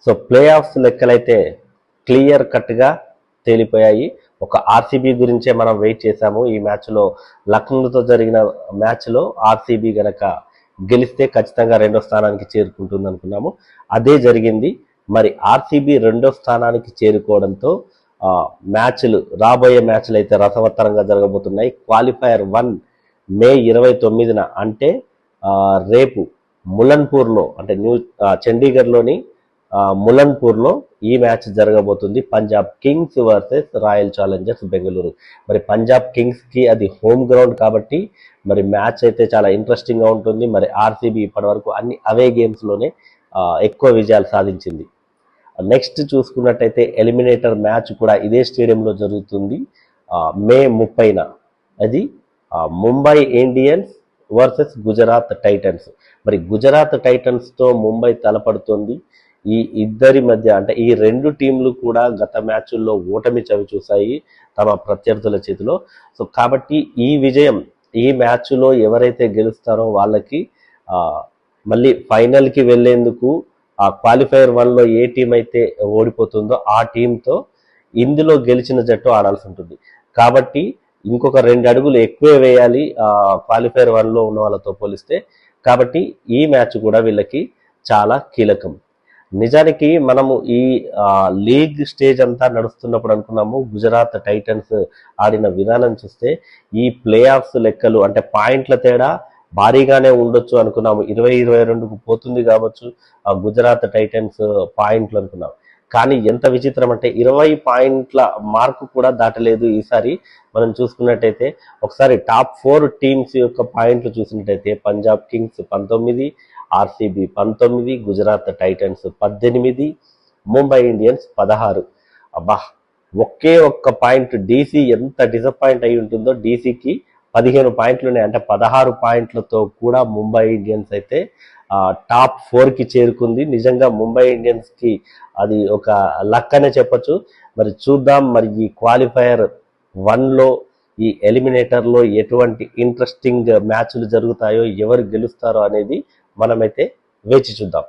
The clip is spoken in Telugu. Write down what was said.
సో ప్లే ఆఫ్స్ లెక్కలైతే క్లియర్ కట్గా తేలిపోయాయి. ఒక ఆర్సీబీ గురించే మనం వెయిట్ చేశాము. ఈ మ్యాచ్లో లక్నోతో జరిగిన మ్యాచ్లో ఆర్సీబీ గనక గెలిస్తే ఖచ్చితంగా రెండో స్థానానికి చేరుకుంటుంది అనుకున్నాము. అదే జరిగింది. మరి ఆర్సీబీ రెండో స్థానానికి చేరుకోవడంతో మ్యాచ్లు రాబోయే మ్యాచ్లు అయితే రసవత్తరంగా జరగబోతున్నాయి. క్వాలిఫైయర్ 1 మే 29న అంటే రేపు ములన్పూర్లో అంటే చండీగఢ్లోని ములన్పూర్లో ఈ మ్యాచ్ జరగబోతుంది. Punjab Kings versus royal Challengers Bengaluru. మరి పంజాబ్ కింగ్స్కి అది హోమ్ గ్రౌండ్ కాబట్టి మరి మ్యాచ్ అయితే చాలా ఇంట్రెస్టింగ్గా ఉంటుంది. మరి ఆర్సీబీ ఇప్పటివరకు అన్ని అవే గేమ్స్లోనే ఎక్కువ విజయాలు సాధించింది. నెక్స్ట్ చూసుకున్నట్టయితే ఎలిమినేటర్ మ్యాచ్ కూడా ఇదే స్టేడియంలో జరుగుతుంది మే 30న. అది Mumbai Indians versus Gujarat Titans. మరి గుజరాత్ టైటన్స్తో ముంబై తలపడుతుంది. ఈ ఇద్దరి మధ్య అంటే ఈ రెండు టీంలు కూడా గత మ్యాచ్ల్లో ఓటమి చవి చూశాయి తమ ప్రత్యర్థుల చేతిలో. సో కాబట్టి ఈ విజయం ఈ మ్యాచ్లో ఎవరైతే గెలుస్తారో వాళ్ళకి మళ్ళీ ఫైనల్కి వెళ్ళేందుకు ఆ క్వాలిఫైయర్ 1లో ఏ టీం అయితే ఓడిపోతుందో ఆ టీంతో ఇందులో గెలిచిన జట్టు ఆడాల్సి ఉంటుంది. కాబట్టి ఇంకొక 2 అడుగులు ఎక్కువే వేయాలి క్వాలిఫైయర్ 1లో ఉన్న వాళ్ళతో పోలిస్తే. కాబట్టి ఈ మ్యాచ్ కూడా వీళ్ళకి చాలా కీలకం. నిజానికి మనము ఈ లీగ్ స్టేజ్ అంతా నడుస్తున్నప్పుడు అనుకున్నాము గుజరాత్ టైటన్స్ ఆడిన విధానం చూస్తే ఈ ప్లే ఆఫ్స్ లెక్కలు అంటే పాయింట్ల తేడా భారీగానే ఉండొచ్చు అనుకున్నాము. 20-22కు పోతుంది కావచ్చు ఆ గుజరాత్ టైటన్స్ పాయింట్లు అనుకున్నాం. కానీ ఎంత విచిత్రం అంటే 20 పాయింట్ల మార్కు కూడా దాటలేదు ఈసారి. మనం చూసుకున్నట్టయితే ఒకసారి టాప్ 4 టీమ్స్ యొక్క పాయింట్లు చూసినట్టయితే Punjab Kings 19, RCB 19, Gujarat Titans 18, Mumbai Indians 16. అబ్బా, ఒకే ఒక్క పాయింట్ డీసీ ఎంత డిసప్పాయింట్ అయి ఉంటుందో. డీసీకి 15 పాయింట్లు ఉన్నాయి. అంటే 16 పాయింట్లతో కూడా ముంబై ఇండియన్స్ అయితే టాప్ 4కి చేరుకుంది. నిజంగా ముంబై ఇండియన్స్కి అది ఒక లక్ అనే చెప్పచ్చు. మరి చూద్దాం మరి ఈ క్వాలిఫైయర్ 1లో ఈ ఎలిమినేటర్లో ఎటువంటి ఇంట్రెస్టింగ్ మ్యాచ్లు జరుగుతాయో ఎవరు గెలుస్తారో అనేది మనమైతే వేచి చూద్దాం.